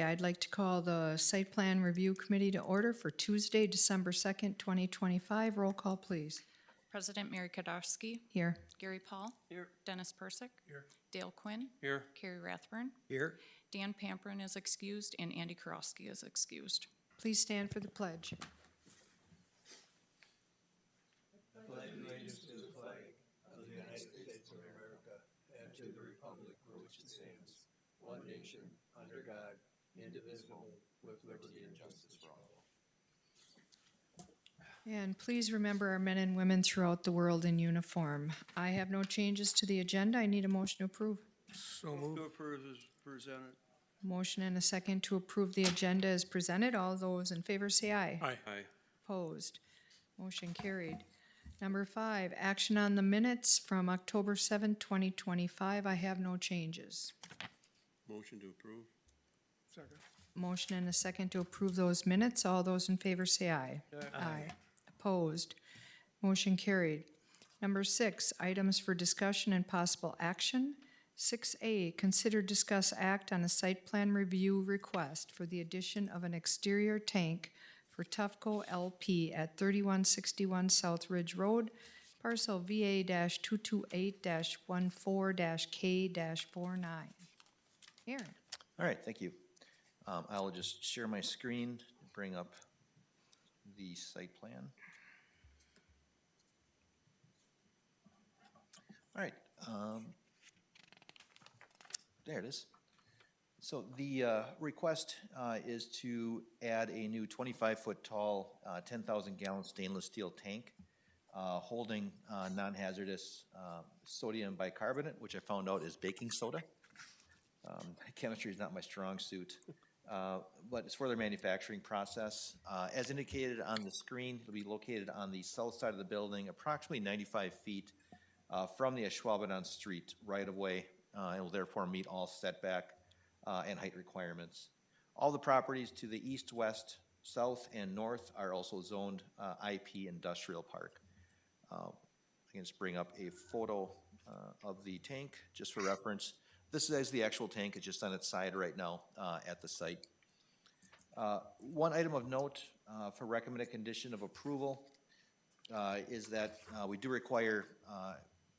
I'd like to call the Site Plan Review Committee to order for Tuesday, December 2nd, 2025. Roll call, please. President Mary Kodowski. Here. Gary Paul. Here. Dennis Persick. Here. Dale Quinn. Here. Carrie Rathburn. Here. Dan Pamprin is excused and Andy Karofsky is excused. Please stand for the pledge. I pledge allegiance to the flag of the United States of America and to the republic for which it stands, one nation, under God, indivisible, with liberty and justice for all. And please remember our men and women throughout the world in uniform. I have no changes to the agenda. I need a motion to approve. So moved. To approve is presented. Motion and a second to approve the agenda as presented. All those in favor say aye. Aye. Aye. Opposed. Motion carried. Number 5, action on the minutes from October 7th, 2025. I have no changes. Motion to approve. Second. Motion and a second to approve those minutes. All those in favor say aye. Aye. Opposed. Motion carried. Number 6, items for discussion and possible action. 6A, consider, discuss, act on a site plan review request for the addition of an exterior tank for Tufco LP at 3161 South Ridge Road, parcel VA-228-14-K-49. Aaron. All right, thank you. I will just share my screen, bring up the site plan. All right, there it is. So the request is to add a new 25-foot tall, 10,000-gallon stainless steel tank holding non-hazardous sodium bicarbonate, which I found out is baking soda. Chemistry is not my strong suit, but it's for their manufacturing process. As indicated on the screen, it'll be located on the south side of the building, approximately 95 feet from the Ashwaubenon Street right-of-way. It will therefore meet all setback and height requirements. All the properties to the east, west, south, and north are also zoned IP Industrial Park. I can just bring up a photo of the tank just for reference. This is the actual tank. It's just on its side right now at the site. One item of note for recommended condition of approval is that we do require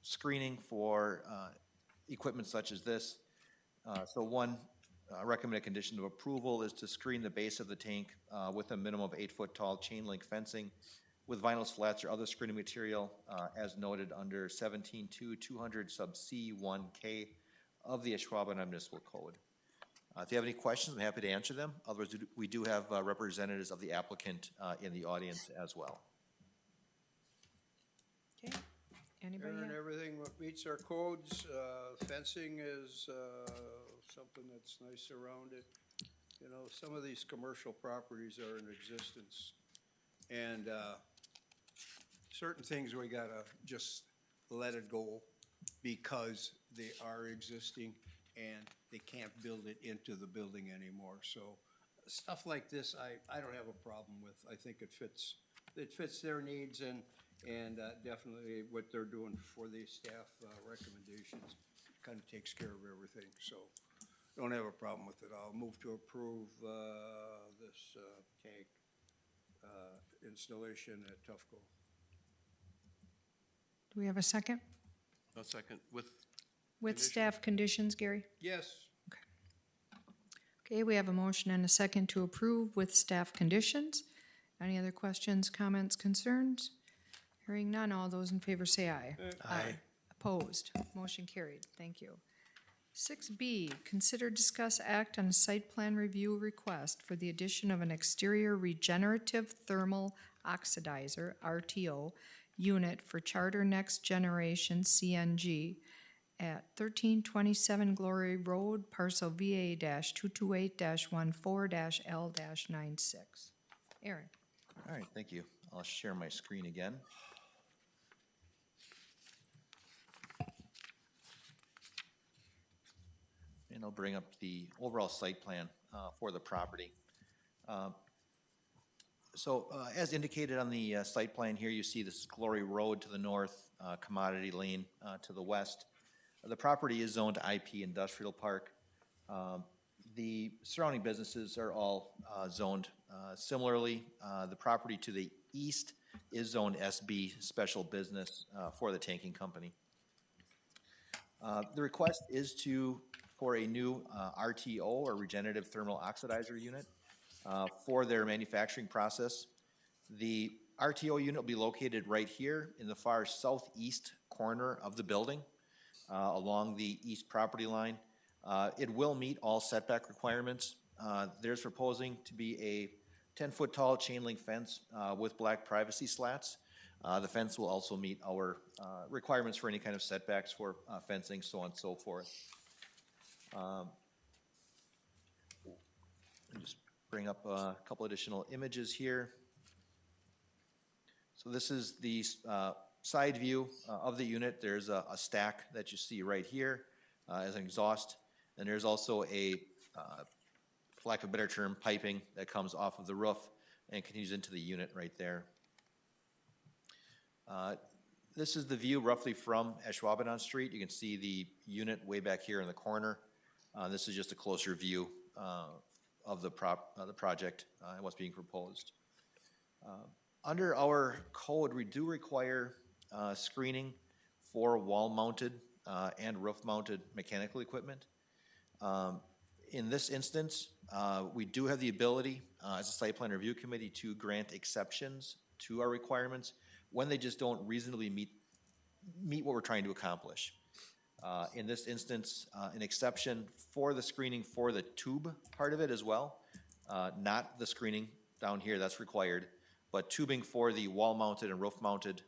screening for equipment such as this. So one recommended condition of approval is to screen the base of the tank with a minimum of 8-foot tall chain link fencing with vinyl slats or other screening material as noted under 17.2 sub C 1K of the Ashwaubenon Municipal Code. If you have any questions, I'm happy to answer them. Otherwise, we do have representatives of the applicant in the audience as well. Okay. Anybody Aaron, have? everything meets our codes. Fencing is something that's nice around it. You know, some of these commercial properties are in existence, and certain things we gotta just let it go because they are existing and they can't build it into the building anymore. So stuff like this, I don't have a problem with. I think it fits their needs and definitely what they're doing for the staff recommendations kind of takes care of everything. So don't have a problem with it. I'll move to approve this tank installation at Tufco. Do we have a second? A second with Staff conditions, Gary? Yes. Okay, we have a motion and a second to approve with staff conditions. Any other questions, comments, concerns? Hearing none, all those in favor say aye. Aye. Opposed, motion carried, thank you. 6B, consider, discuss, act on a site plan review request for the addition of an exterior regenerative thermal oxidizer, RTO, unit for Charter Next Generation CNG at 1327 Glory Road, parcel VA-228-14-L-96. Aaron. All right, thank you. I'll share my screen again. And I'll bring up the overall site plan for the property. As indicated on the site plan here, you see this is Glory Road to the north, Commodity Lane to the west. The property is zoned IP Industrial Park. The surrounding businesses are all zoned similarly. The property to the east is zoned SB, Special Business, for the tanking company. The request is for a new RTO, or Regenerative Thermal Oxidizer unit, for their manufacturing process. The RTO unit will be located right here in the far southeast corner of the building, along the east property line. It will meet all setback requirements. There's proposing to be a 10-foot tall chain link fence with black privacy slats. The fence will also meet our requirements for any kind of setbacks for fencing, so on and so forth. Let me just bring up a couple additional images here. So this is the side view of the unit. There's a stack that you see right here as an exhaust. And there's also a, for lack of a better term, piping that comes off of the roof and continues into the unit right there. This is the view roughly from Ashwaubenon Street. You can see the unit way back here in the corner. This is just a closer view of the project and what's being proposed. Under our code, we do require screening for wall-mounted and roof-mounted mechanical equipment. In this instance, we do have the ability, as a site plan review committee, to grant exceptions to our requirements when they just don't reasonably meet what we're trying to accomplish. In this instance, an exception for the screening for the tube part of it as well, not the screening down here, that's required, but tubing for the wall-mounted and roof-mounted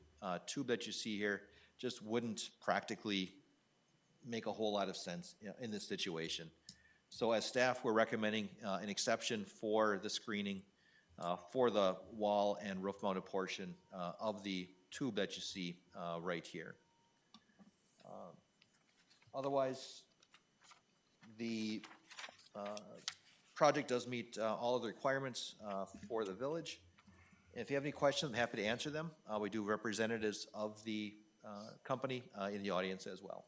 tube that you see here just wouldn't practically make a whole lot of sense in this situation. So as staff, we're recommending an exception for the screening for the wall and roof-mounted portion of the tube that you see right here. Otherwise, the project does meet all of the requirements for the village. If you have any questions, I'm happy to answer them. We do have representatives of the company in the audience as well.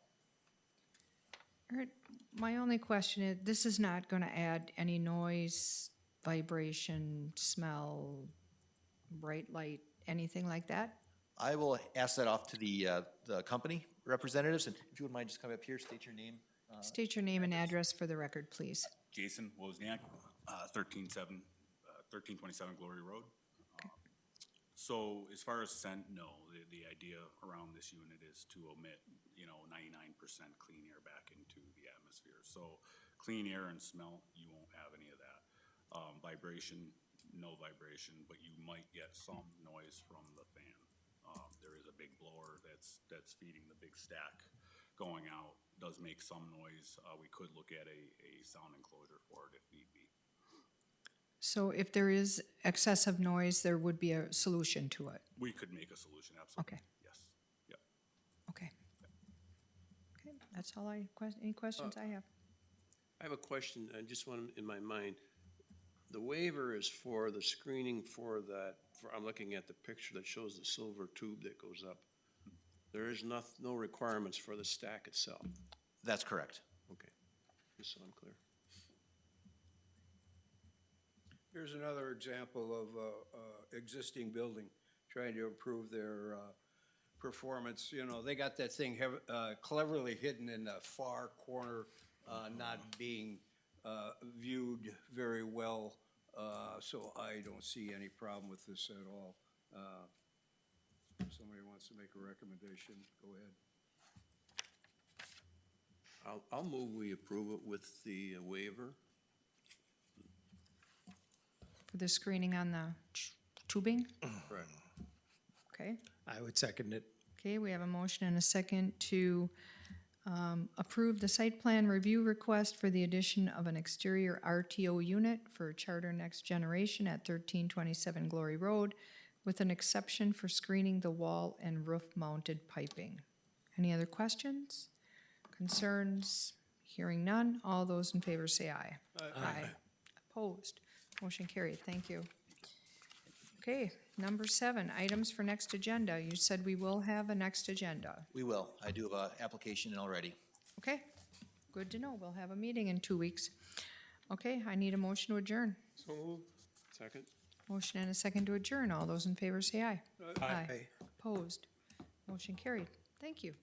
All right, my only question is, this is not gonna add any noise, vibration, smell, bright light, anything like that? I will ask that off to the company representatives, and if you would mind just coming up here, state your name. State your name and address for the record, please. Jason Wozniak, 1327 Glory Road. So as far as scent, no, the idea around this unit is to emit, 99% clean air back into the atmosphere. So clean air and smell, you won't have any of that. Vibration, no vibration, but you might get some noise from the fan. There is a big blower that's feeding the big stack going out, does make some noise. We could look at a sound enclosure for it if need be. So if there is excessive noise, there would be a solution to it? We could make a solution, absolutely. Okay. Yes, yep. Okay. Okay, that's all any questions I have? I have a question, I just one in my mind. The waiver is for the screening for that, I'm looking at the picture that shows the silver tube that goes up. There is no requirements for the stack itself. That's correct. Okay, just so I'm clear. Here's another example of existing building, trying to improve their performance. They got that thing cleverly hidden in the far corner, not being viewed very well. So I don't see any problem with this at all. If somebody wants to make a recommendation, go ahead. I'll move we approve it with the waiver. For the screening on the tubing? Correct. Okay. I would second it. Okay, we have a motion and a second to approve the site plan review request for the addition of an exterior RTO unit for Charter Next Generation at 1327 Glory Road, with an exception for screening the wall and roof-mounted piping. Any other questions, concerns? Hearing none, all those in favor say aye. Aye. Opposed? Motion carried. Thank you. Okay, number 7, items for next agenda. You said we will have a next agenda. We will. I do have an application in already. Okay, good to know. We'll have a meeting in 2 weeks. Okay, I need a motion to adjourn. So moved. Second? Motion and a second to adjourn. All those in favor say aye. Aye. Opposed? Motion carried. Thank you.